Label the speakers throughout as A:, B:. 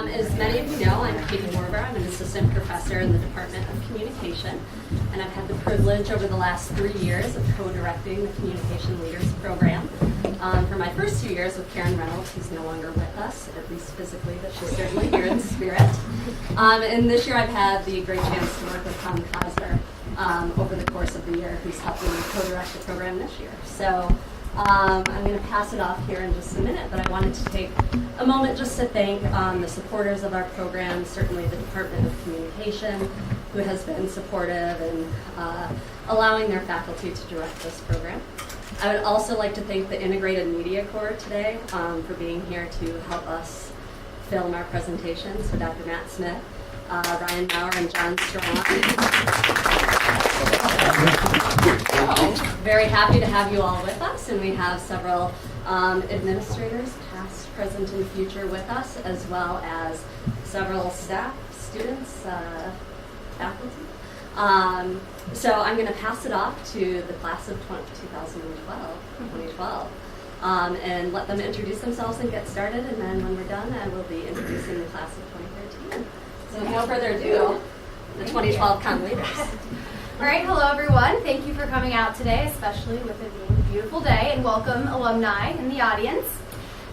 A: As many of you know, I'm Katie Morber. I'm an assistant professor in the Department of Communication, and I've had the privilege over the last 3 years of co-directing the Communication Leaders program. For my first 2 years with Karen Reynolds, who's no longer with us, at least physically, but she's certainly here in spirit. And this year I've had the great chance to work with Tom over the course of the year, who's helping me co-direct the program this year. So I'm going to pass it off here in just a minute, but I wanted to take a moment just to thank the supporters of our program, certainly the Department of Communication, who has been supportive in allowing their faculty to direct this program. I would also like to thank the Integrated Media Corps today for being here to help us film our presentations. So Dr. Matt Smith, Ryan Bauer, and John Strong. Very happy to have you all with us, and we have several administrators, past, present, and future with us, as well as several staff, students, faculty. So I'm going to pass it off to the class of 2012, and let them introduce themselves and get started, and then when we're done, I will be introducing the class of 2013. So with no further ado, the 2012 Comm Leaders.
B: All right, hello everyone. Thank you for coming out today, especially with it being a beautiful day, and welcome alumni in the audience.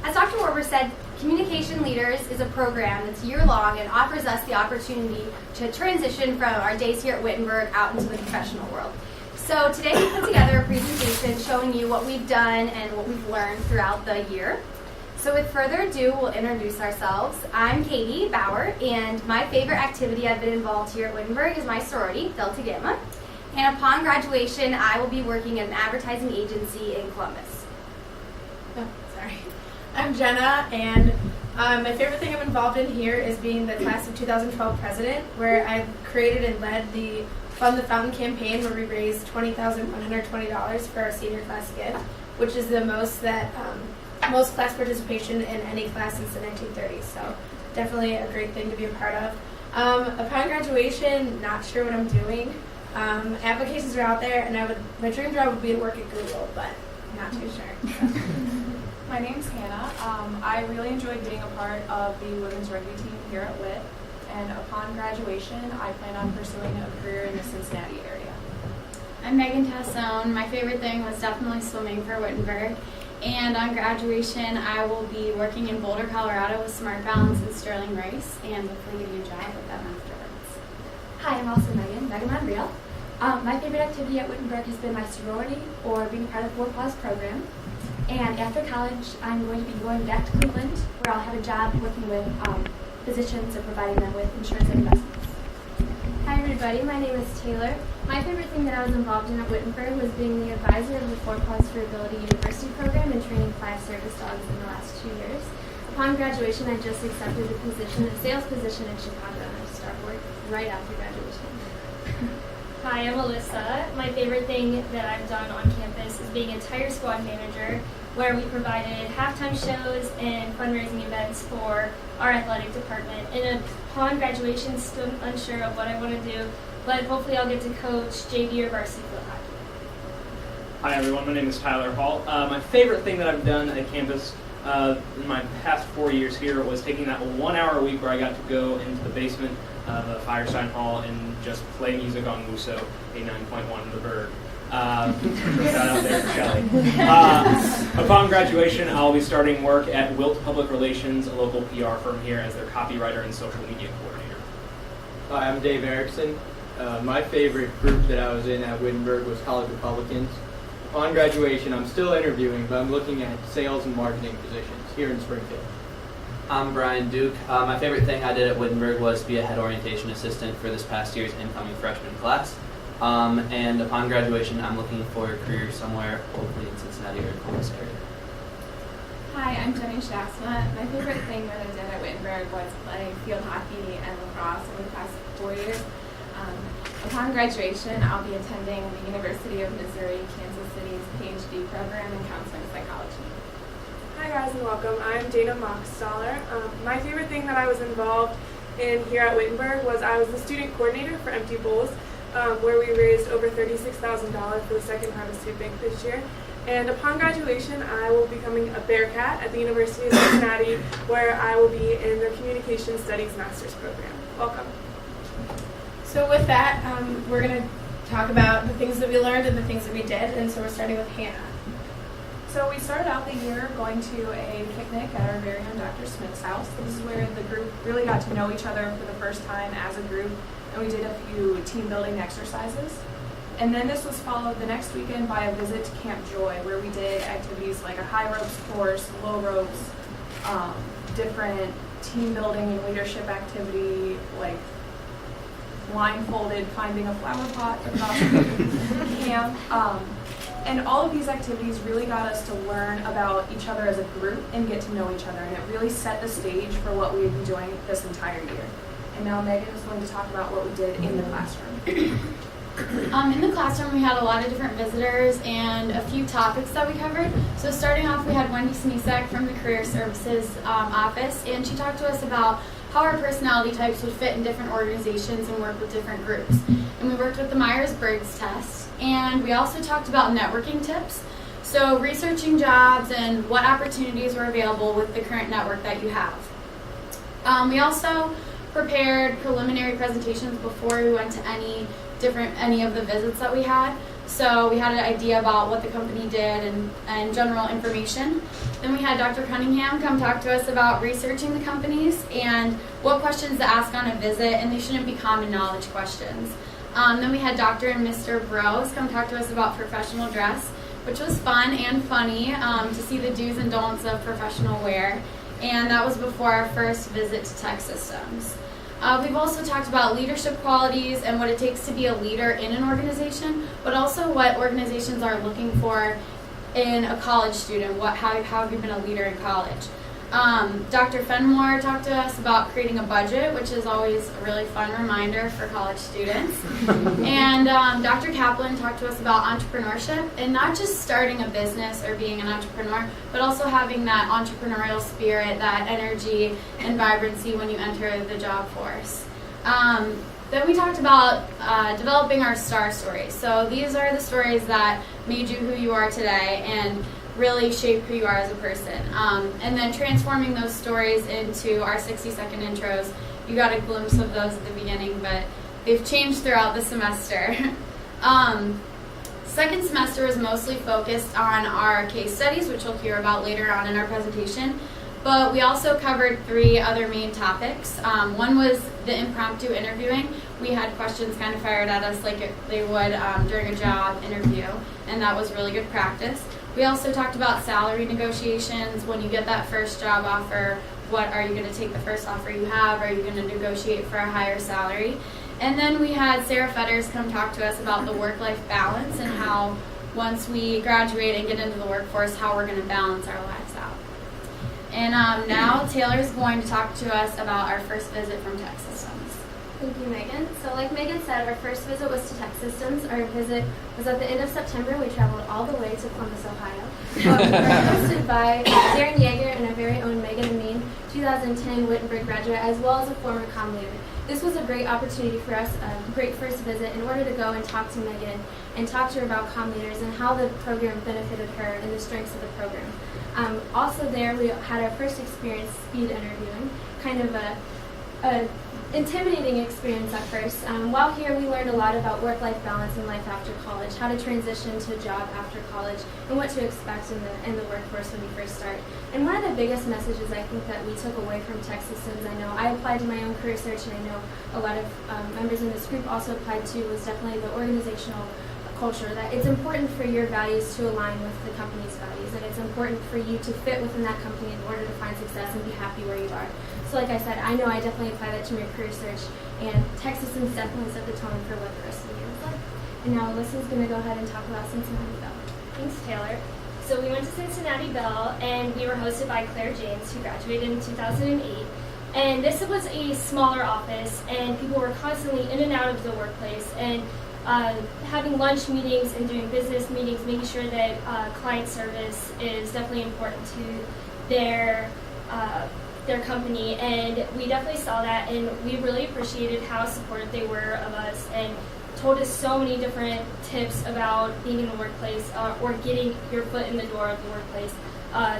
B: As Dr. Warber said, Communication Leaders is a program that's year-long and offers us the opportunity to transition from our days here at Wittenberg out into the professional world. So today we put together a presentation showing you what we've done and what we've learned throughout the year. So with further ado, we'll introduce ourselves. I'm Katie Bauer, and my favorite activity I've been involved here at Wittenberg is my sorority, Delta Gamma. And upon graduation, I will be working at an advertising agency in Columbus.
C: I'm Jenna, and my favorite thing I'm involved in here is being the class of 2012 president, where I've created and led the Fund the Fountain campaign, where we raised $20,120 for our senior class gift, which is the most class participation in any class since the 1930s. So definitely a great thing to be a part of. Upon graduation, not sure what I'm doing. Applications are out there, and my dream job would be to work at Google, but not too sure. So.
D: My name's Hannah. I really enjoyed being a part of the women's rugby team here at WIT, and upon graduation, I plan on pursuing a career in the Cincinnati area.
E: I'm Megan Tassone. My favorite thing was definitely swimming for Wittenberg, and on graduation, I will be working in Boulder, Colorado with Smart Balance and Sterling Race, and hopefully getting a job with them afterwards.
F: Hi, I'm also Megan Monreal. My favorite activity at Wittenberg has been my sorority or being part of the 4+ program. And after college, I'm going to be going back to Cleveland, where I'll have a job working with physicians and providing them with insurance and investments.
G: Hi everybody, my name is Taylor. My favorite thing that I was involved in at Wittenberg was being the advisor of the 4+ for Ability University program and training 5 service dogs in the last 2 years. Upon graduation, I just accepted a sales position in Chicago, and I start work right after graduation.
H: Hi, I'm Alyssa. My favorite thing that I've done on campus is being a tire squad manager, where we provided halftime shows and fundraising events for our athletic department. And upon graduation, still unsure of what I want to do, but hopefully I'll get to coach JV or varsity field hockey.
I: Hi everyone, my name is Tyler Hall. My favorite thing that I've done at campus in my past 4 years here was taking that 1 hour a week where I got to go into the basement of the Firestein Hall and just play music on Muso, a 9.1 The Bird. Shout out there for Shelley. Upon graduation, I'll be starting work at Wilt Public Relations, a local PR firm here, as their copywriter and social media coordinator.
J: Hi, I'm Dave Erickson. My favorite group that I was in at Wittenberg was College Republicans. Upon graduation, I'm still interviewing, but I'm looking at sales and marketing positions here in Springfield.
K: I'm Brian Duke. My favorite thing I did at Wittenberg was be a head orientation assistant for this past year's incoming freshman class. And upon graduation, I'm looking for a career somewhere, hopefully in Cincinnati or Columbus area.
D: Hi, I'm Jenny Shasma. My favorite thing that I did at Wittenberg was play field hockey and lacrosse over the past 4 years. Upon graduation, I'll be attending the University of Missouri, Kansas City's PhD program in counseling psychology.
C: Hi guys and welcome. I'm Dana Mockstaller. My favorite thing that I was involved in here at Wittenberg was I was the student coordinator for Empty Bowls, where we raised over $36,000 for the second harvest food bank this year.
L: And upon graduation, I will be becoming a Bearcat at the University of Cincinnati, where I will be in the Communication Studies Master's Program. Welcome.
C: So with that, we're going to talk about the things that we learned and the things that we did, and so we're starting with Hannah.
M: So we started out the year going to a picnic at our very own Dr. Smith's house. This is where the group really got to know each other for the first time as a group, and we did a few team building exercises. And then this was followed the next weekend by a visit to Camp Joy, where we did activities like a high ropes course, low ropes, different team building and leadership activity, like blindfolded finding a flower pot across camp. And all of these activities really got us to learn about each other as a group and get to know each other. And it really set the stage for what we would be doing this entire year. And now Megan is going to talk about what we did in the classroom.
E: In the classroom, we had a lot of different visitors and a few topics that we covered. So starting off, we had Wendy Smisek from the Career Services office, and she talked to us about how our personality types would fit in different organizations and work with different groups. And we worked with the Myers-Briggs test, and we also talked about networking tips. So researching jobs and what opportunities were available with the current network that you have. We also prepared preliminary presentations before we went to any of the visits that we had. So we had an idea about what the company did and general information. Then we had Dr. Cunningham come talk to us about researching the companies and what questions to ask on a visit, and they shouldn't be common knowledge questions. Then we had Dr. and Mr. Bros come talk to us about professional dress, which was fun and funny to see the do's and don'ts of professional wear. And that was before our first visit to Tech Systems. We've also talked about leadership qualities and what it takes to be a leader in an organization, but also what organizations are looking for in a college student. How have you been a leader in college? Dr. Fenmore talked to us about creating a budget, which is always a really fun reminder for college students. And Dr. Kaplan talked to us about entrepreneurship, and not just starting a business or being an entrepreneur, but also having that entrepreneurial spirit, that energy and vibrancy when you enter the job force. Then we talked about developing our star stories. So these are the stories that made you who you are today and really shape who you are as a person. And then transforming those stories into our 60-second intros. You got a glimpse of those at the beginning, but they've changed throughout the semester. Second semester was mostly focused on our case studies, which you'll hear about later on in our presentation. But we also covered 3 other main topics. One was the impromptu interviewing. We had questions kind of fired at us like they would during a job interview, and that was really good practice. We also talked about salary negotiations. When you get that first job offer, what are you going to take the first offer you have? Are you going to negotiate for a higher salary? And then we had Sarah Fetters come talk to us about the work-life balance and how once we graduate and get into the workforce, how we're going to balance our lives out. And now Taylor's going to talk to us about our first visit from Tech Systems.
G: Thank you, Megan. So like Megan said, our first visit was to Tech Systems. Our visit was at the end of September. We traveled all the way to Columbus, Ohio. We were hosted by Darren Yeager and our very own Megan and Mayne, 2010 Wittenberg graduate, as well as a former Comm Leader. This was a great opportunity for us, a great first visit, in order to go and talk to Megan and talk to her about Comm Leaders and how the program benefited her and the strengths of the program. Also there, we had our first experience speed interviewing, kind of a intimidating experience at first. While here, we learned a lot about work-life balance and life after college, how to transition to a job after college, and what to expect in the workforce when you first start. And one of the biggest messages I think that we took away from Tech Systems, I know I applied to my own career search, and I know a lot of members in this group also applied to, was definitely the organizational culture, that it's important for your values to align with the company's values, and it's important for you to fit within that company in order to find success and be happy where you are. So like I said, I know I definitely apply that to my career search, and Tech Systems definitely set the tone for what the rest of the year was like. And now Alyssa's going to go ahead and talk about Cincinnati Bell.
H: Thanks, Taylor. So we went to Cincinnati Bell, and we were hosted by Claire James, who graduated in 2008. And this was a smaller office, and people were constantly in and out of the workplace, and having lunch meetings and doing business meetings, making sure that client service is definitely important to their company, and we definitely saw that, and we really appreciated how supportive they were of us and told us so many different tips about being in the workplace or getting your foot in the door of the workplace,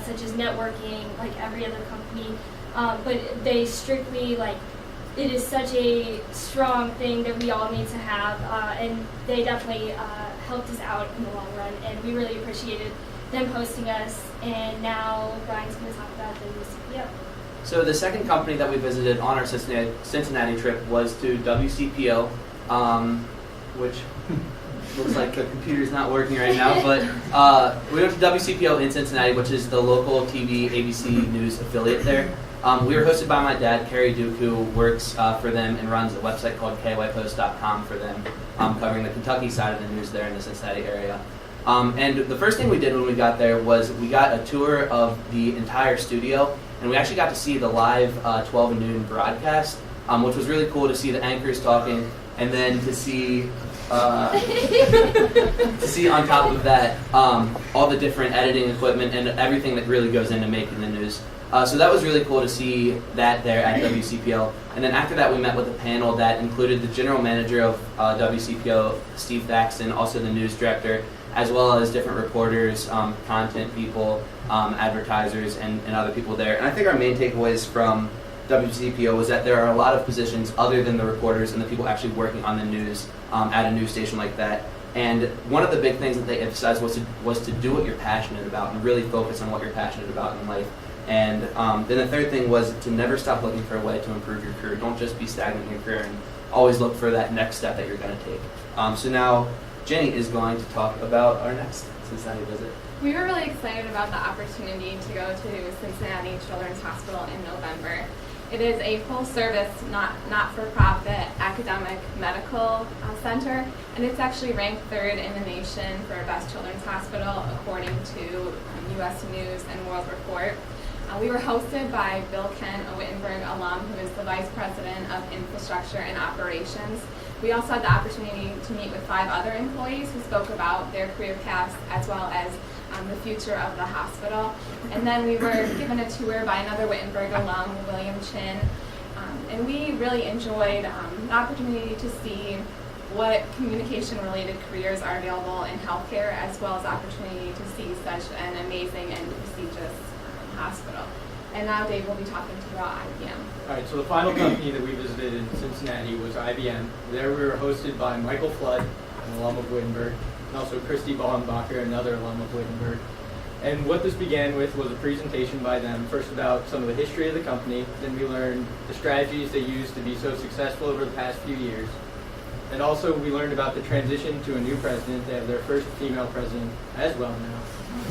H: such as networking, like every other company. But they strictly, like, it is such a strong thing that we all need to have, and they definitely helped us out in the long run, and we really appreciated them hosting us. And now Brian's going to talk about the WCPO.
K: So the second company that we visited on our Cincinnati trip was to WCPO, which looks like the computer's not working right now, but we went to WCPO in Cincinnati, which is the local TV ABC News affiliate there. We were hosted by my dad, Kerry Duke, who works for them and runs a website called KYPost.com for them, covering the Kentucky side of the news there in the Cincinnati area. And the first thing we did when we got there was we got a tour of the entire studio, and we actually got to see the live 12 noon broadcast, which was really cool to see the anchors talking, and then to see on top of that all the different editing equipment and everything that really goes into making the news. So that was really cool to see that there at WCPO. And then after that, we met with a panel that included the general manager of WCPO, Steve Thaxton, also the news director, as well as different reporters, content people, advertisers, and other people there. And I think our main takeaways from WCPO was that there are a lot of positions other than the reporters and the people actually working on the news at a news station like that. And one of the big things that they emphasized was to do what you're passionate about and really focus on what you're passionate about in life. And then the third thing was to never stop looking for a way to improve your career. Don't just be stagnant in your career, and always look for that next step that you're going to take. So now Jenny is going to talk about our next Cincinnati visit.
D: We were really excited about the opportunity to go to Cincinnati Children's Hospital in November. It is a full-service, not-for-profit academic medical center, and it's actually ranked 3rd in the nation for best children's hospital according to U.S. News and World Report. We were hosted by Bill Kent, a Wittenberg alum who is the Vice President of Infrastructure and Operations. We also had the opportunity to meet with 5 other employees who spoke about their career paths as well as the future of the hospital. And then we were given a tour by another Wittenberg alum, William Chin, and we really enjoyed the opportunity to see what communication-related careers are available in healthcare, as well as opportunity to see such an amazing and prestigious hospital. And now Dave will be talking to you about IBM.
J: All right, so the final company that we visited in Cincinnati was IBM. There we were hosted by Michael Flood, an alum of Wittenberg, and also Christy Baumbacher, another alum of Wittenberg. And what this began with was a presentation by them, first about some of the history of the company, then we learned the strategies they used to be so successful over the past few years. And also we learned about the transition to a new president. They have their first female president as well now,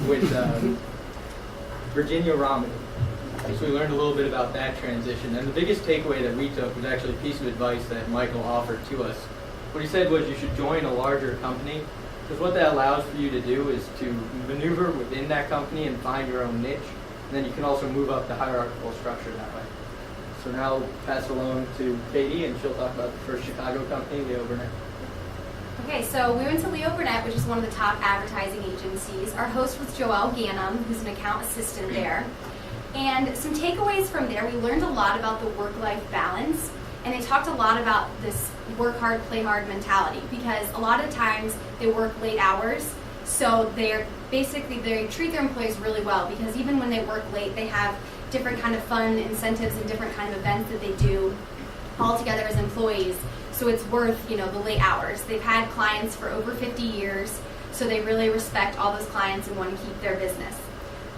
J: with Virginia Romney. So we learned a little bit about that transition. And the biggest takeaway that we took was actually a piece of advice that Michael offered to us. What he said was you should join a larger company, because what that allows for you to do is to maneuver within that company and find your own niche. And then you can also move up the hierarchical structure that way. So now I'll pass it along to Katie, and she'll talk about the first Chicago company, Leo Burnett.
B: Okay, so we went to Leo Burnett, which is one of the top advertising agencies. Our host was Joelle Gannum, who's an account assistant there. And some takeaways from there, we learned a lot about the work-life balance, and they talked a lot about this work hard, play hard mentality, because a lot of times they work late hours, so they treat their employees really well, because even when they work late, they have different kind of fun incentives and different kind of events that they do all together as employees. So it's worth, the late hours. They've had clients for over 50 years, so they really respect all those clients and want to keep their business.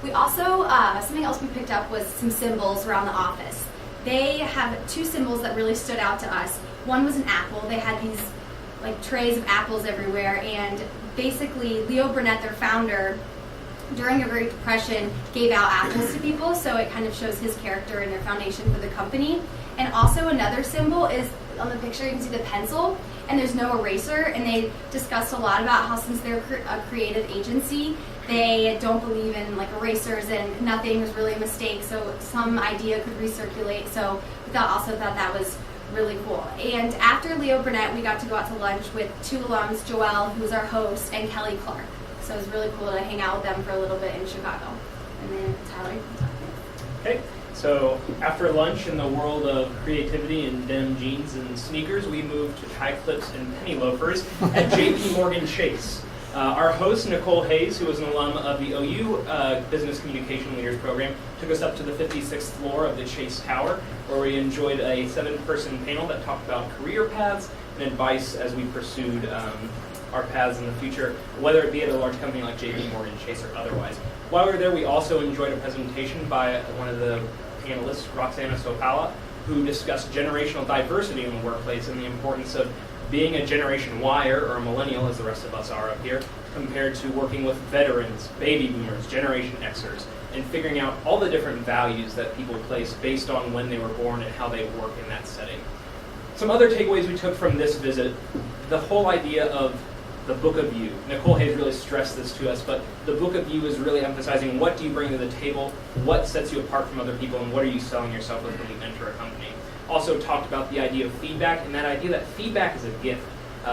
B: We also, something else we picked up was some symbols around the office. They have 2 symbols that really stood out to us. One was an apple. They had these trays of apples everywhere, and basically Leo Burnett, their founder, during the Great Depression, gave out apples to people, so it kind of shows his character and their foundation for the company. And also another symbol is, on the picture you can see the pencil, and there's no eraser, and they discussed a lot about how since they're a creative agency, they don't believe in erasers, and nothing was really a mistake, so some idea could recirculate. So we thought that was really cool. And after Leo Burnett, we got to go out to lunch with 2 alums, Joelle, who was our host, and Kelly Clark. So it was really cool to hang out with them for a little bit in Chicago. And then Tyler, you can talk next.
I: Okay, So after lunch in the world of creativity and denim jeans and sneakers, we moved to tie clips and penny loafers at J.P. Morgan Chase. Our host, Nicole Hayes, who was an alum of the OU Business Communication Leaders Program, took us up to the 56th floor of the Chase Tower, where we enjoyed a 7-person panel that talked about career paths and advice as we pursued our paths in the future, whether it be at a large company like J.P. Morgan Chase or otherwise. While we were there, we also enjoyed a presentation by one of the panelists, Roxana Sopala, who discussed generational diversity in the workplace and the importance of being a Generation Y-er, or a millennial as the rest of us are up here, compared to working with veterans, baby boomers, Generation Xers, and figuring out all the different values that people place based on when they were born and how they work in that setting. Some other takeaways we took from this visit, the whole idea of the book of you. Nicole Hayes really stressed this to us, but the book of you is really emphasizing what do you bring to the table, what sets you apart from other people, and what are you selling yourself with when you enter a company. Also talked about the idea of feedback, and that idea that feedback is a gift.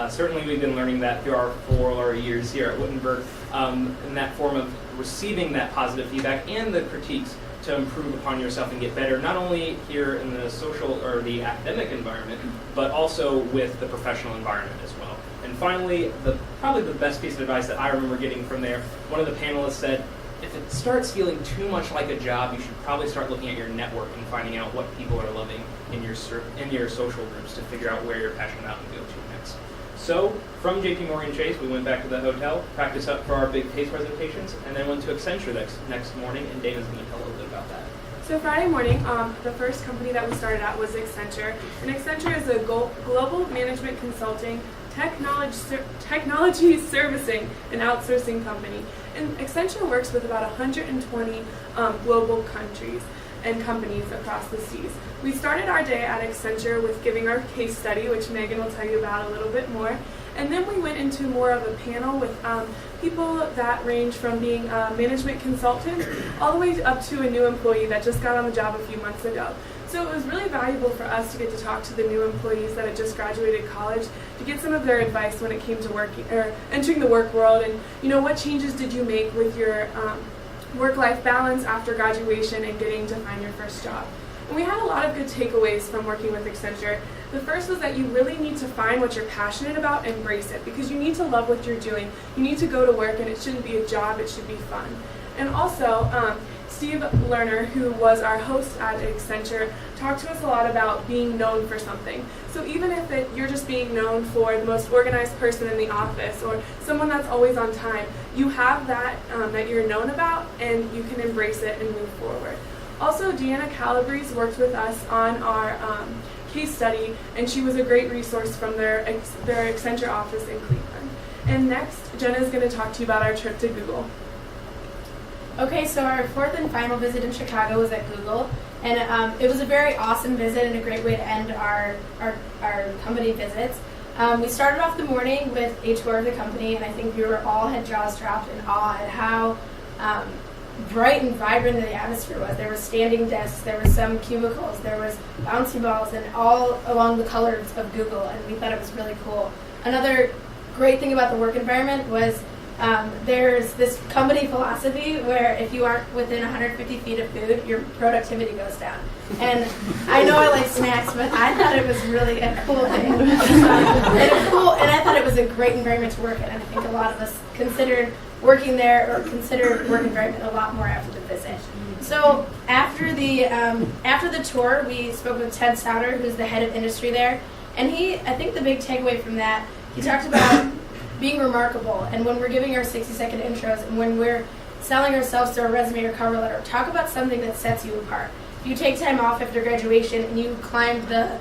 I: Certainly we've been learning that through our 4 years here at Wittenberg, in that form of receiving that positive feedback and the critiques to improve upon yourself and get better, not only here in the social or the academic environment, but also with the professional environment as well. And finally, probably the best piece of advice that I remember getting from there, one of the panelists said, if it starts feeling too much like a job, you should probably start looking at your network and finding out what people are loving in your social groups to figure out where you're passionate about and go to next. So from J.P. Morgan Chase, we went back to the hotel, practiced up for our big case presentations, and then went to Accenture next morning, and Dana's going to tell a little bit about that.
L: So Friday morning, the first company that we started at was Accenture. And Accenture is a global management consulting, technology servicing, and outsourcing company. And Accenture works with about 120 global countries and companies across the seas. We started our day at Accenture with giving our case study, which Megan will tell you about a little bit more. And then we went into more of a panel with people that range from being a management consultant all the way up to a new employee that just got on the job a few months ago. So it was really valuable for us to get to talk to the new employees that had just graduated college to get some of their advice when it came to working or entering the work world, and what changes did you make with your work-life balance after graduation and getting to find your first job. And we had a lot of good takeaways from working with Accenture. The first was that you really need to find what you're passionate about and embrace it, because you need to love what you're doing. You need to go to work, and it shouldn't be a job, it should be fun. And also, Steve Lerner, who was our host at Accenture, talked to us a lot about being known for something. So even if you're just being known for the most organized person in the office or someone that's always on time, you have that that you're known about, and you can embrace it and move forward. Also, Deanna Calabrese worked with us on our case study, and she was a great resource from their Accenture office in Cleveland. And next, Jenna is going to talk to you about our trip to Google.
C: Okay, so our fourth and final visit in Chicago was at Google, and it was a very awesome visit and a great way to end our company visits. We started off the morning with a tour of the company, and I think we all had jaws dropped in awe at how bright and vibrant the atmosphere was. There were standing desks, there were some cubicles, there was bouncy balls, and all along the colors of Google, and we thought it was really cool. Another great thing about the work environment was there's this company philosophy where if you aren't within 150 feet of food, your productivity goes down. And I know I like snacks, but I thought it was really a cool thing. And I thought it was a great environment to work in, and I think a lot of us considered working there or considered work environment a lot more after the visit. So after the tour, we spoke with Ted Sauter, who's the head of industry there, and I think the big takeaway from that, he talked about being remarkable, and when we're giving our 60-second intros and when we're selling ourselves through our resume or cover letter, talk about something that sets you apart. If you take time off after graduation and you climbed the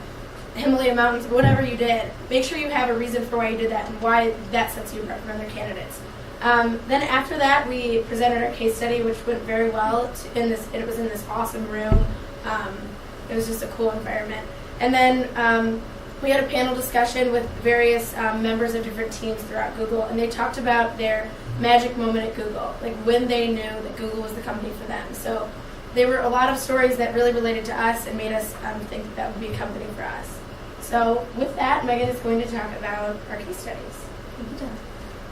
C: Himalaya mountains, whatever you did, make sure you have a reason for why you did that and why that sets you apart from other candidates. Then after that, we presented our case study, which went very well. It was in this awesome room. It was just a cool environment. And then we had a panel discussion with various members of different teams throughout Google, and they talked about their magic moment at Google, like when they knew that Google was the company for them. So there were a lot of stories that really related to us and made us think that would be a company for us. So with that, Megan is going to talk about our case studies.
F: Thank you, Jen.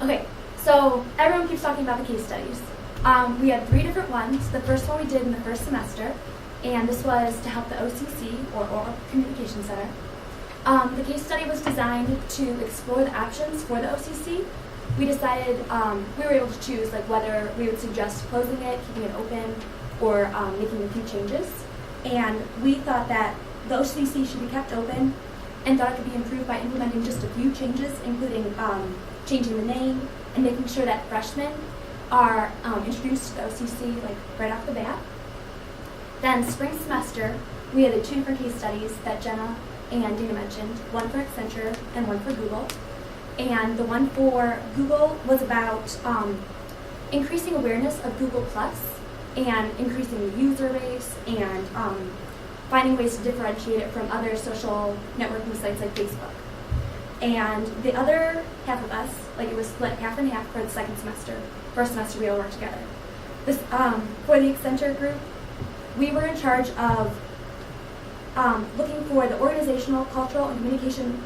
F: Okay, so everyone keeps talking about the case studies. We had 3 different ones. The first one we did in the first semester, and this was to help the OCC, or Oral Communication Center. The case study was designed to explore the options for the OCC. We decided, we were able to choose like whether we would suggest closing it, keeping it open, or making a few changes. And we thought that the OCC should be kept open and thought it could be improved by implementing just a few changes, including changing the name and making sure that freshmen are introduced to the OCC like right off the bat. Then spring semester, we had the 2 different case studies that Jenna and Dana mentioned, one for Accenture and one for Google. And the one for Google was about increasing awareness of Google Plus and increasing the user base and finding ways to differentiate it from other social networking sites like Facebook. And the other half of us, like it was split half and half for the second semester. First semester we all worked together. This for the Accenture group, we were in charge of looking for the organizational, cultural, and communication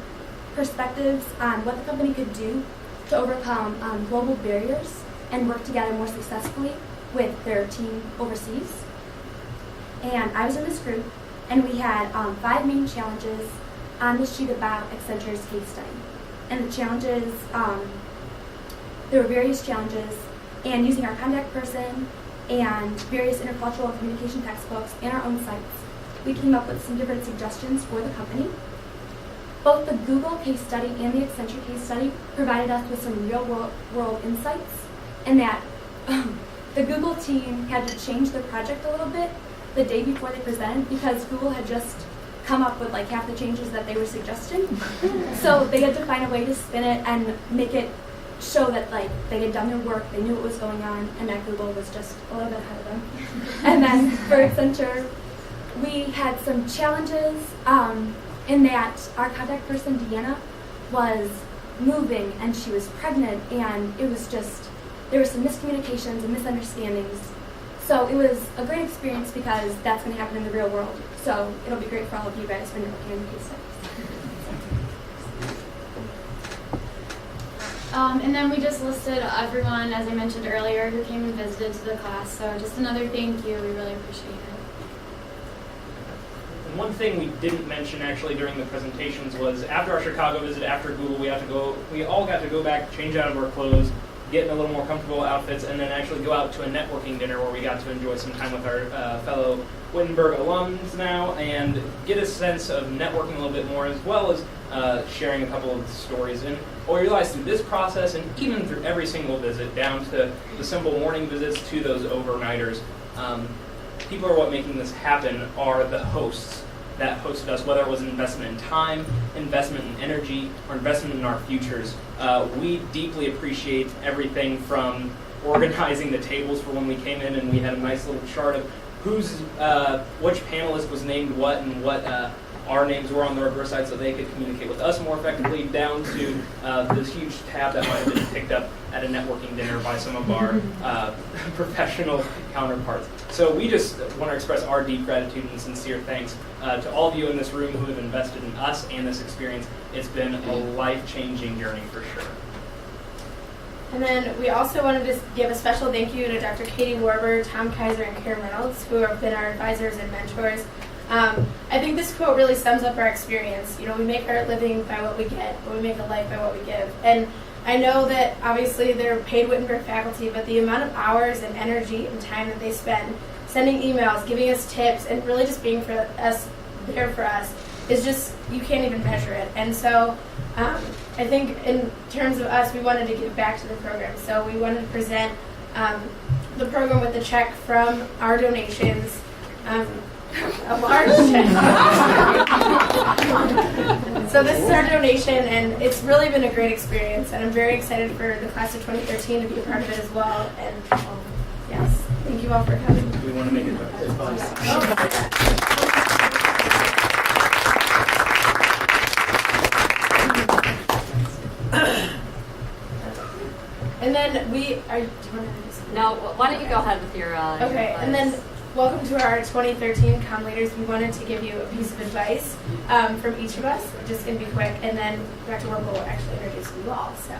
F: perspectives on what the company could do to overcome global barriers and work together more successfully with their team overseas. And I was in this group, and we had 5 main challenges on the sheet about Accenture's case study. And the challenges, there were various challenges, and using our contact person and various intercultural communication textbooks and our own sites, we came up with some different suggestions for the company. Both the Google case study and the Accenture case study provided us with some real-world insights, in that the Google team had to change their project a little bit the day before they presented because Google had just come up with like half the changes that they were suggesting. So they had to find a way to spin it and make it show that like they had done their work, they knew what was going on, and that Google was just a little bit ahead of them. And then for Accenture, we had some challenges in that our contact person, Deanna, was moving and she was pregnant, and it was just, there were some miscommunications and misunderstandings. So it was a great experience because that's going to happen in the real world. So it'll be great for all of you guys when you're looking at the case studies.
E: And then we just listed everyone, as I mentioned earlier, who came and visited to the class. So just another thank you. We really appreciate it.
I: And one thing we didn't mention actually during the presentations was after our Chicago visit, after Google, we all got to go back, change out of our clothes, get in a little more comfortable outfits, and then actually go out to a networking dinner where we got to enjoy some time with our fellow Wittenberg alums now and get a sense of networking a little bit more, as well as sharing a couple of stories. And what we realized through this process, and even through every single visit, down to the simple morning visits to those overnighters, people are what making this happen are the hosts that hosted us, whether it was an investment in time, investment in energy, or investment in our futures. We deeply appreciate everything from organizing the tables for when we came in, and we had a nice little chart of which panelist was named what and what our names were on the reverse side so they could communicate with us more effectively, down to this huge tab that might have been picked up at a networking dinner by some of our professional counterparts. So we just want to express our deep gratitude and sincere thanks to all of you in this room who have invested in us and this experience. It's been a life-changing journey for sure.
C: And then we also wanted to give a special thank you to Dr. Katie Warber, Tom Kaiser, and Karen Reynolds, who have been our advisors and mentors. I think this quote really sums up our experience. You know, we make our living by what we get, but we make a life by what we give. And I know that obviously they're paid Wittenberg faculty, but the amount of hours and energy and time that they spend sending emails, giving us tips, and really just being there for us is just, you can't even measure it. And so I think in terms of us, we wanted to give back to the program. So we wanted to present the program with a check from our donations, a large check. So this is our donation, and it's really been a great experience, and I'm very excited for the class of 2013 to be a part of it as well. And yes, thank you all for coming.
I: We want to make it fun.
C: And then do you want to just...
A: No, why don't you go ahead with your
C: Okay, and then welcome to our 2013 Comm Leaders. We wanted to give you a piece of advice from each of us, just going to be quick, and then Dr. Warble will actually introduce you all. So,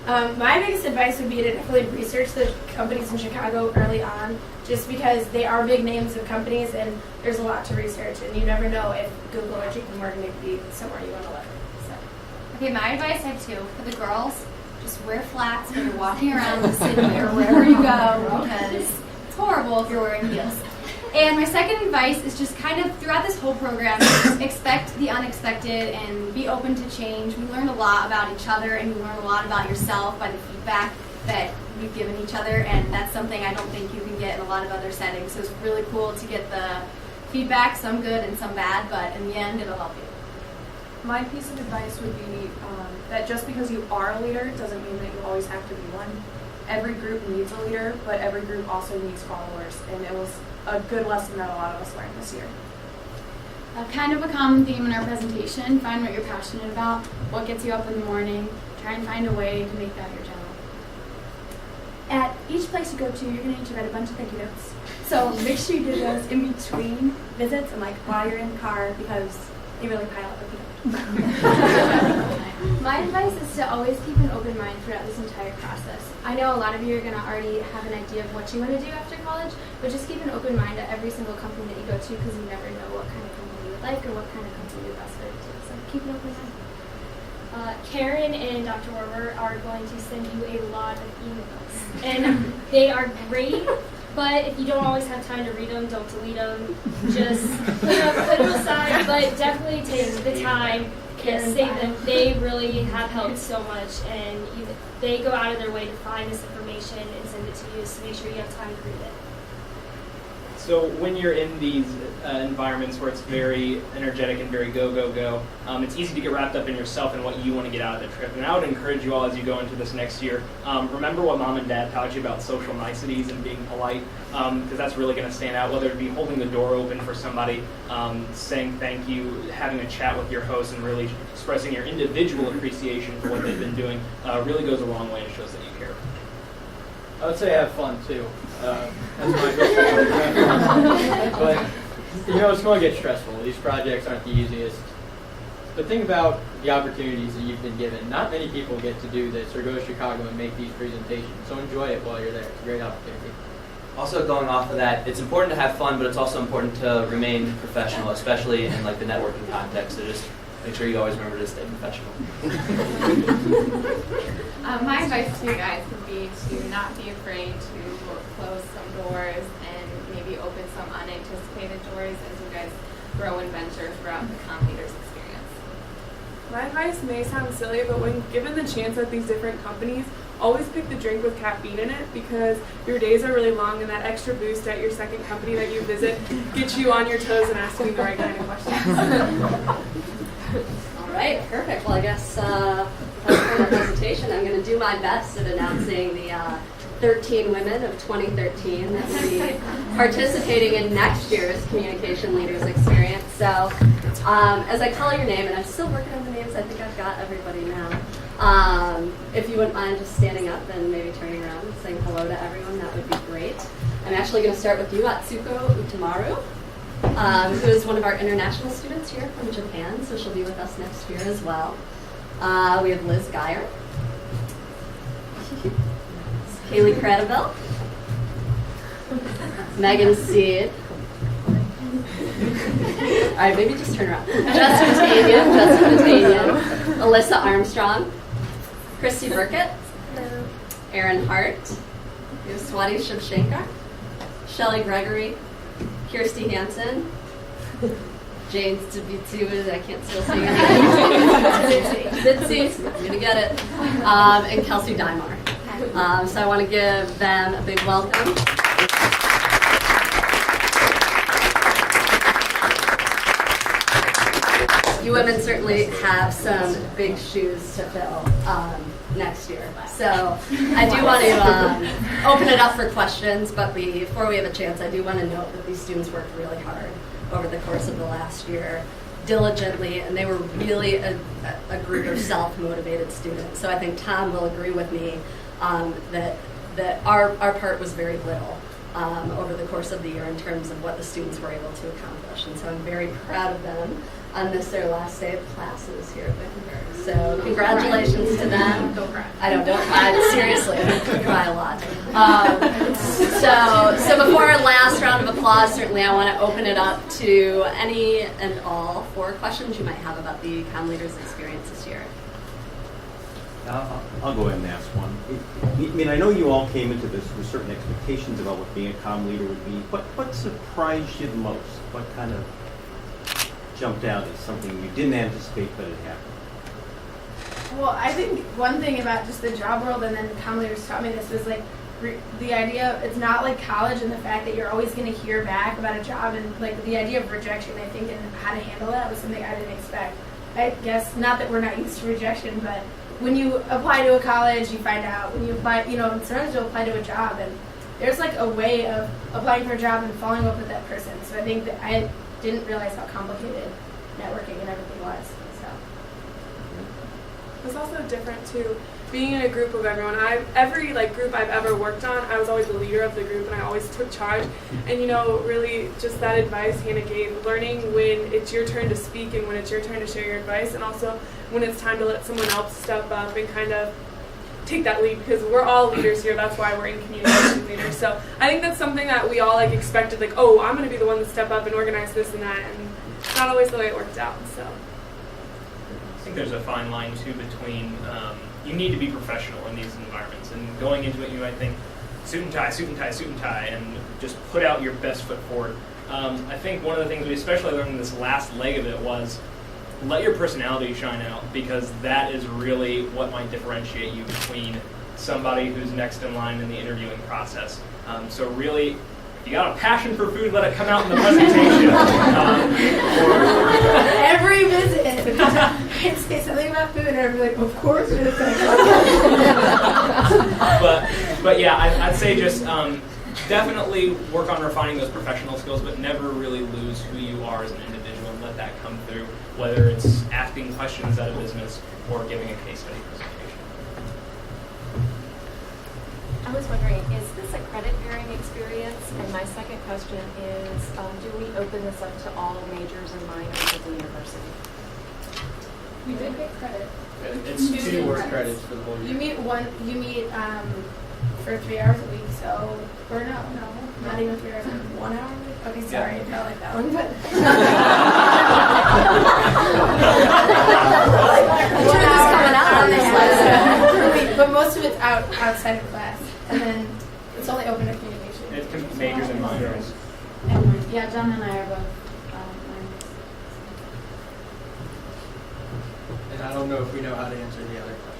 C: My biggest advice would be to definitely research the companies in Chicago early on, just because they are big names of companies and there's a lot to research, and you never know if Google or JP Morgan may be somewhere you want to look. So.
B: Okay, my advice I have two. For the girls, just wear flats when you're walking around the city or wherever you go, because it's horrible if you're wearing heels. And my second advice is just kind of throughout this whole program, expect the unexpected and be open to change. We learn a lot about each other and we learn a lot about yourself by the feedback that we've given each other, and that's something I don't think you can get in a lot of other settings. So it's really cool to get the feedback, some good and some bad, but in the end it'll help you.
M: My piece of advice would be that just because you are a leader doesn't mean that you always have to be one. Every group needs a leader, but every group also needs followers, and it was a good lesson that a lot of us learned this year.
E: Kind of a common theme in our presentation, find what you're passionate about, what gets you up in the morning, try and find a way to make that your job.
F: At each place you go to, you're going to need to write a bunch of thank you notes. So make sure you do those in between visits and like while you're in the car, because they really pile up if you don't.
G: My advice is to always keep an open mind throughout this entire process. I know a lot of you are going to already have an idea of what you want to do after college, but just keep an open mind at every single company that you go to, because you never know what kind of company you would like or what kind of company you're best fitted to. So keep an open mind.
H: Karen and Dr. Warber are going to send you a lot of emails, and they are great, but if you don't always have time to read them, don't delete them. Just put them aside, but definitely take the time to save them. They really have helped so much, and they go out of their way to find this information and send it to you, so make sure you have time to read it.
I: So when you're in these environments where it's very energetic and very go, go, go, it's easy to get wrapped up in yourself and what you want to get out of the trip. And I would encourage you all as you go into this next year, remember what mom and dad taught you about social niceties and being polite, because that's really going to stand out, whether it be holding the door open for somebody, saying thank you, having a chat with your host, and really expressing your individual appreciation for what they've been doing really goes a long way and shows that you care.
J: I would say have fun too. That's my goal. But it's going to get stressful. These projects aren't the easiest. But think about the opportunities that you've been given. Not many people get to do this or go to Chicago and make these presentations. So enjoy it while you're there. It's a great opportunity.
K: Also, going off of that, it's important to have fun, but it's also important to remain professional, especially in like the networking context. So just make sure you always remember to stay professional.
D: My advice to you guys would be to not be afraid to close some doors and maybe open some unanticipated doors as you guys grow and venture throughout the Comm Leaders experience.
L: My advice may sound silly, but when given the chance at these different companies, always pick the drink with caffeine in it, because your days are really long and that extra boost at your second company that you visit gets you on your toes and asking the right kind of questions.
A: All right, perfect. Well, I guess that's for the presentation. I'm going to do my best at announcing the 13 women of 2013 that will be participating in next year's Communication Leaders experience. So as I call your name, and I'm still working on the names, I think I've got everybody now. If you wouldn't mind just standing up and maybe turning around and saying hello to everyone, that would be great. I'm actually going to start with you, Atsuko Utamaru, who is one of our international students here from Japan, so she'll be with us next year as well. We have Liz Geyer, Kaylee Cradaville, Megan Seed. All right, maybe just turn around. Jessica Tanian, Alyssa Armstrong, Christy Burkett, Erin Hart, we have Swati Shivshankar, Shelley Gregory, Kirsty Hansen, Jane Stabitsu, I can't still say your name. Bitsy, I'm gonna get it. And Kelsey Dymar. So I want to give them a big welcome. You women certainly have some big shoes to fill next year. So I do want to open it up for questions, but before we have a chance, I do want to note that these students worked really hard over the course of the last year, diligently, and they were really a group of self-motivated students. So I think Tom will agree with me that our part was very little. over the course of the year in terms of what the students were able to accomplish. And so I'm very proud of them on this, their last day of classes here at Wittenberg. So congratulations to them.
C: Don't cry.
A: I don't cry. Seriously, I cry a lot. So before our last round of applause, certainly I want to open it up to any and all for questions you might have about the Comm Leaders experience this year.
N: I'll go ahead and ask one. I mean, I know you all came into this with certain expectations about what being a comm leader would be. What surprised you the most? What kind of jumped out as something you didn't anticipate, but it happened?
C: Well, I think one thing about just the job world, and then Comm Leaders taught me this, was like the idea, it's not like college, and the fact that you're always going to hear back about a job, and like the idea of rejection, I think, and how to handle that was something I didn't expect. I guess, not that we're not used to rejection, but when you apply to a college, you find out. When you apply, sometimes you'll apply to a job, and there's like a way of applying for a job and following up with that person. So I think that I didn't realize how complicated networking and everything was. So
L: it was also different too, being in a group of everyone. Every group I've ever worked on, I was always the leader of the group, and I always took charge. And really just that advice Hannah gave, learning when it's your turn to speak and when it's your turn to share your advice, and also when it's time to let someone else step up and kind of take that lead, because we're all leaders here. That's why we're in communication leaders. So I think that's something that we all expected, oh, I'm going to be the one to step up and organize this and that, and it's not always the way it worked out. So
I: I think there's a fine line too between you need to be professional in these environments, and going into it you might think suit and tie, suit and tie, suit and tie, and just put out your best foot forward. I think one of the things we especially learned in this last leg of it was let your personality shine out, because that is really what might differentiate you between somebody who's next in line in the interviewing process. So really, if you got a passion for food, let it come out in the presentation.
C: every visit, I'd say something about food, and I'd be like, of course we're going to
I: But yeah, I'd say just definitely work on refining those professional skills, but never really lose who you are as an individual and let that come through, whether it's asking questions at a business or giving a case study presentation.
O: I was wondering, is this a credit-bearing experience? And my second question is, do we open this up to all majors and minors at the university?
C: We did get credit.
J: It's 2 work credits for the whole year.
C: You meet for 3 hours a week, so, or no, not even 3 hours, 1 hour a week? Okay, sorry, I felt like that one, but. But most of it's outside of class, and then it's only open to communication.
I: It's majors and minors.
E: Yeah, John and I are both
J: And I don't know if we know how to answer the other question.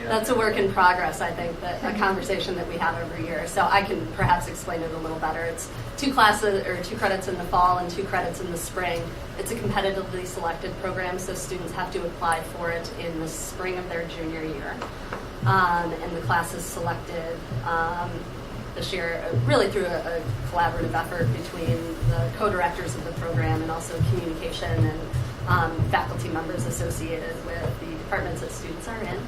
A: That's a work in progress, I think, a conversation that we have every year. So I can perhaps explain it a little better. It's 2 classes, or 2 credits in the fall and 2 credits in the spring. It's a competitively selected program, so students have to apply for it in the spring of their junior year. And the class is selected this year really through a collaborative effort between the co-directors of the program and also communication and faculty members associated with the departments that students are in.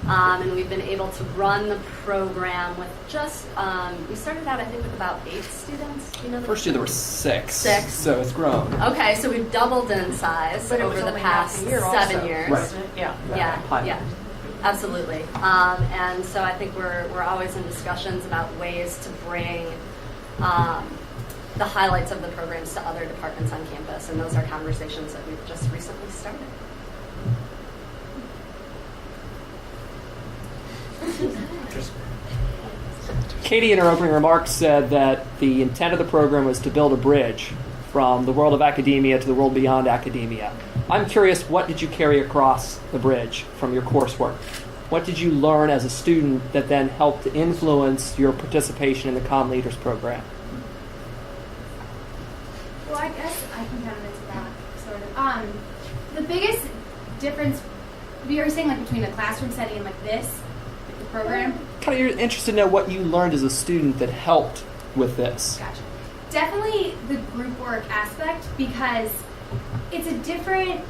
A: And we've been able to run the program with just, we started out I think with about 8 students.
P: First year there were 6.
A: 6.
P: So it's grown.
A: Okay, so we've doubled in size over the past 7 years.
P: Right.
A: Yeah. Absolutely. And so I think we're always in discussions about ways to bring the highlights of the programs to other departments on campus, and those are conversations that we've just recently started.
P: Katie, in her opening remarks, said that the intent of the program was to build a bridge from the world of academia to the world beyond academia. I'm curious, what did you carry across the bridge from your coursework? What did you learn as a student that then helped to influence your participation in the Comm Leaders program?
B: Well, I guess I can kind of answer that, sort of. The biggest difference, we were saying between a classroom setting and this, the program.
P: Kind of interested to know what you learned as a student that helped with this.
B: Gotcha. Definitely the group work aspect, because it's a different,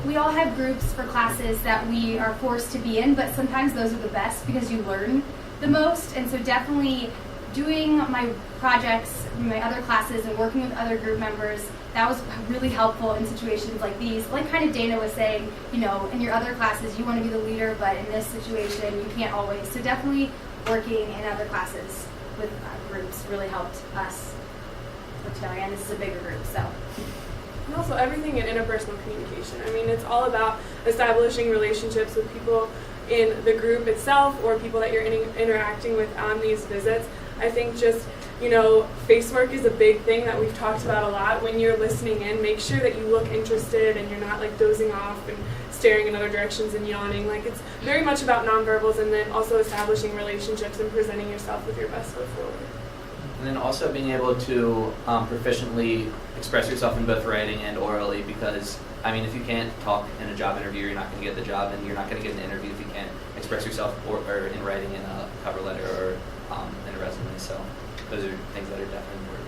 B: we all have groups for classes that we are forced to be in, but sometimes those are the best because you learn the most. And so definitely doing my projects, my other classes, and working with other group members, that was really helpful in situations like these. Like kind of Dana was saying, you know, in your other classes, you want to be the leader, but in this situation, you can't always. So definitely working in other classes with groups really helped us put together. And this is a bigger group, so.
L: And also everything in interpersonal communication. I mean, it's all about establishing relationships with people in the group itself or people that you're interacting with on these visits. I think just, you know, face work is a big thing that we've talked about a lot. When you're listening in, make sure that you look interested and you're not like dozing off and staring in other directions and yawning. Like, it's very much about nonverbals, and then also establishing relationships and presenting yourself with your best foot forward.
K: And then also being able to proficiently express yourself in both writing and orally, because, I mean, if you can't talk in a job interview, you're not going to get the job, and you're not going to get an interview if you can't express yourself or in writing in a cover letter or in a resume. So those are things that are definitely important.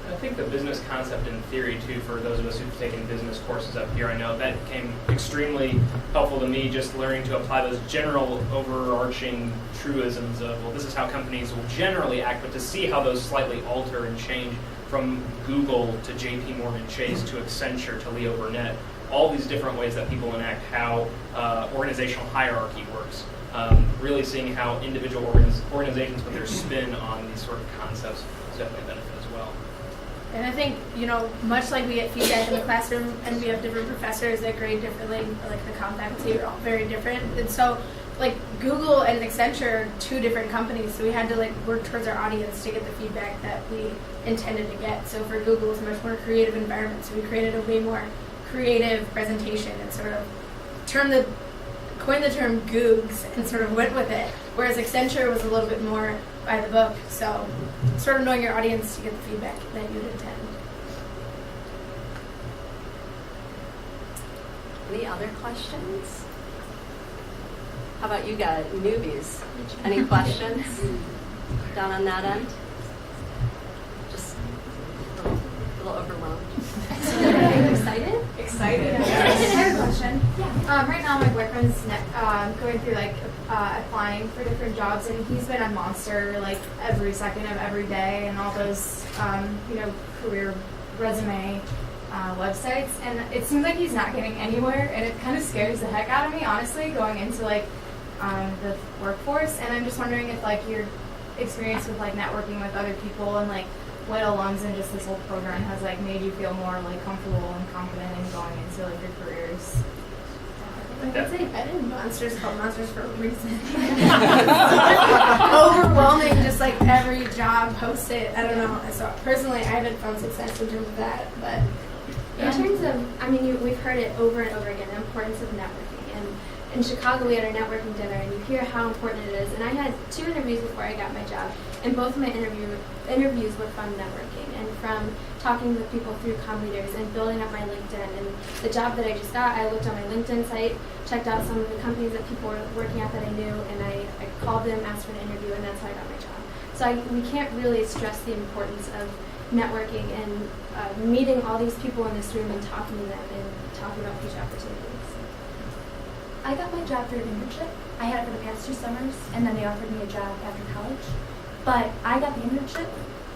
I: I think the business concept in theory, too, for those of us who've taken business courses up here, I know that became extremely helpful to me, just learning to apply those general overarching truisms of, well, this is how companies will generally act, but to see how those slightly alter and change from Google to JP Morgan Chase to Accenture to Leo Burnett, all these different ways that people enact how organizational hierarchy works. Really seeing how individual organizations put their spin on these sort of concepts is definitely a benefit as well.
C: And I think, you know, much like we get feedback in the classroom and we have different professors that grade differently, like the comm faculty are all very different. And so, like, Google and Accenture are two different companies, so we had to, like, work towards our audience to get the feedback that we intended to get. So for Google, it's a much more creative environment, so we created a way more creative presentation and sort of coined the term Googs and sort of went with it, whereas Accenture was a little bit more by the book. So sort of knowing your audience to get the feedback that you'd intend.
A: Any other questions? How about you guys, newbies? Any questions down on that end? Just a little overwhelmed. Excited?
B: Excited.
F: I have a question. Yeah. Right now, my boyfriend's going through applying for different jobs, and he's been on Monster like every second of every day, and all those career resume websites, and it seems like he's not getting anywhere, and it kind of scares the heck out of me, honestly, going into the workforce. And I'm just wondering if your experience with networking with other people and what alums and just this whole program has made you feel more comfortable and confident in going into your careers.
C: I'd say I've been Monsters called Monsters for a reason. Overwhelming, just every job posted. I don't know. So personally, I haven't found success in terms of that. But
G: in terms of, we've heard it over and over again, the importance of networking. And in Chicago, we had our networking dinner, and you hear how important it is. And I had 2 interviews before I got my job, and both of my interviews were from networking and from talking with people through Comm Leaders and building up my LinkedIn. And the job that I just got, I looked on my LinkedIn site, checked out some of the companies that people were working at that I knew, and I called them, asked for an interview, and that's how I got my job. So we can't really stress the importance of networking and meeting all these people in this room and talking to them and talking about future opportunities.
F: I got my job through an internship. I had it for the past 2 summers, and then they offered me a job after college. But I got the internship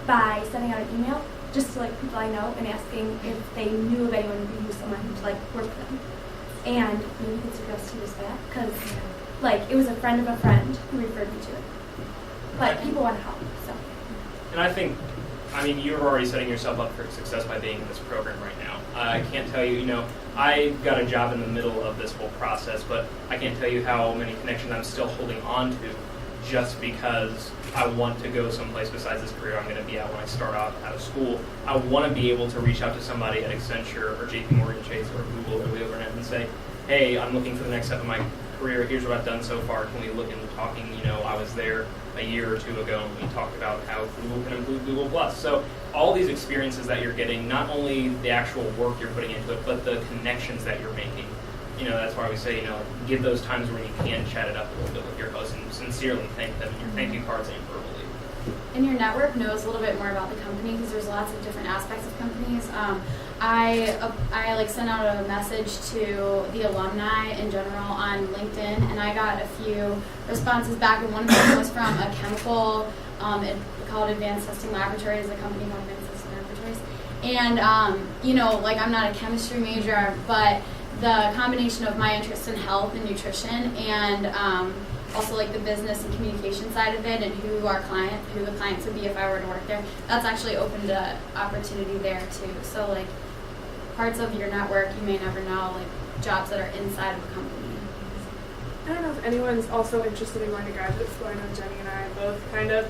F: by sending out an email just to people I know and asking if they knew of anyone who knew someone who work for them. And maybe you could suggest who was that, because it was a friend of a friend who referred me to it. But people want to help, so.
I: And I think, you're already setting yourself up for success by being in this program right now. I can't tell you, I got a job in the middle of this whole process, but I can't tell you how many connections I'm still holding on to just because I want to go someplace besides this career I'm going to be at when I start out of school. I want to be able to reach out to somebody at Accenture or JP Morgan Chase or Google or Leo Burnett and say, hey, I'm looking for the next step of my career. Here's what I've done so far. Can we look into talking? I was there a year or 2 ago and we talked about how Google can include Google Plus. So all these experiences that you're getting, not only the actual work you're putting into it, but the connections that you're making. That's why we say, give those times when you can chat it up a little bit with your host and sincerely thank them in your thank you cards and verbally.
E: And your network knows a little bit more about the company because there's lots of different aspects of companies. I sent out a message to the alumni in general on LinkedIn, and I got a few responses back, and one of them was from a chemical called Advanced Testing Laboratories, a company called Advanced Testing Laboratories. And, you know, like I'm not a chemistry major, but the combination of my interest in health and nutrition and also like the business and communication side of it and who the clients would be if I were to work there, that's actually opened an opportunity there too. So like parts of your network you may never know, like jobs that are inside of a company.
L: I don't know if anyone's also interested in going to graduate school. I know Jenny and I both kind of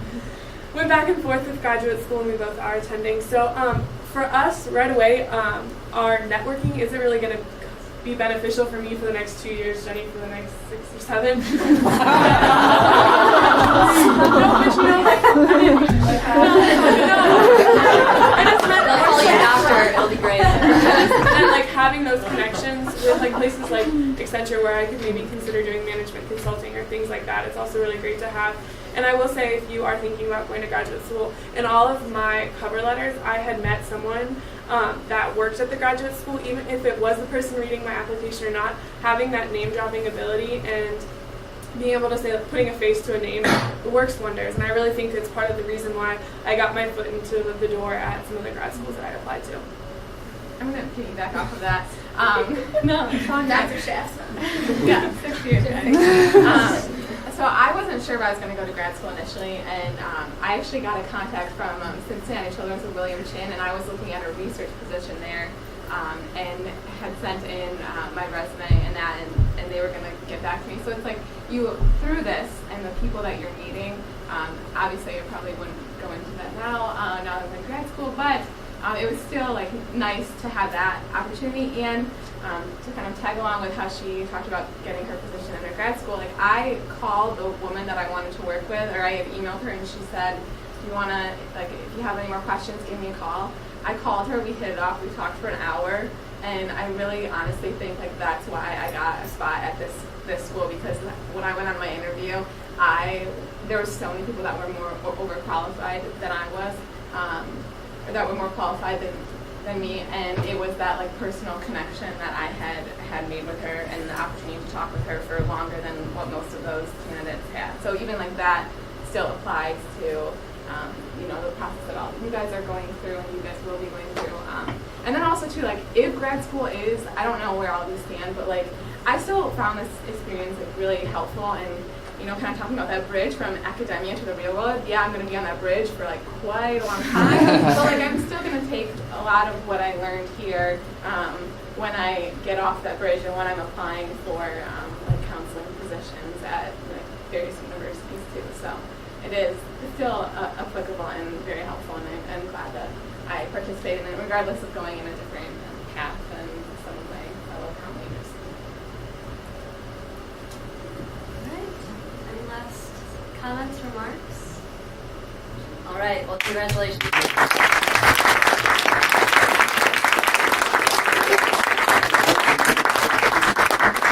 L: went back and forth with graduate school, and we both are attending. So for us, right away, our networking isn't really going to be beneficial for me for the next 2 years, Jenny for the next 6 or 7. No, but you know, like, I just meant
A: They'll call you after. It'll be great.
L: and like having those connections with like places like Accenture where I could maybe consider doing management consulting or things like that. It's also really great to have. And I will say, if you are thinking about going to graduate school, in all of my cover letters, I had met someone that worked at the graduate school, even if it was the person reading my application or not. Having that name dropping ability and being able to say, like, putting a face to a name, it works wonders. And I really think it's part of the reason why I got my foot into the door at some of the grad schools that I applied to.
D: I'm going to piggyback off of that. No, Dr. Shasta. Yeah, 6 years. So I wasn't sure if I was going to go to grad school initially, and I actually got a contact from Cincinnati Children's with William Chin, and I was looking at a research position there, and had sent in my resume and that, and they were going to get back to me. So it's like you, through this and the people that you're meeting, obviously you probably wouldn't go into that now that I'm in grad school, but it was still like nice to have that opportunity, and to kind of tag along with how she talked about getting her position in her grad school. Like I called the woman that I wanted to work with, or I had emailed her, and she said, "Do you want to, like, if you have any more questions, give me a call." I called her, we hit it off, we talked for an hour, and I really honestly think like that's why I got a spot at this school, because when I went on my interview, there were so many people that were more overqualified than I was, or that were more qualified than me, and it was that like personal connection that I had made with her, and the opportunity to talk with her for longer than what most of those candidates had. So even like that still applies to the process that all you guys are going through, and you guys will be going through. And then also too, like if grad school is, I don't know where all of you stand, but like I still found this experience like really helpful, and kind of talking about that bridge from academia to the real world. Yeah, I'm going to be on that bridge for like quite a long time, but like I'm still going to take a lot of what I learned here when I get off that bridge and when I'm applying for like counseling positions at like various universities too. So it's still applicable and very helpful, and I'm glad that I participated in it, regardless of going in a different path than some of my fellow Comm Leaders.
A: Last comments, remarks? All right, well, congratulations.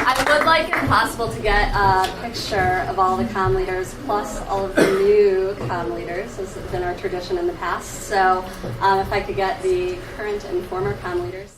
A: I would like, if possible, to get a picture of all the Comm Leaders plus all of the new Comm Leaders. This has been our tradition in the past. So if I could get the current and former Comm Leaders.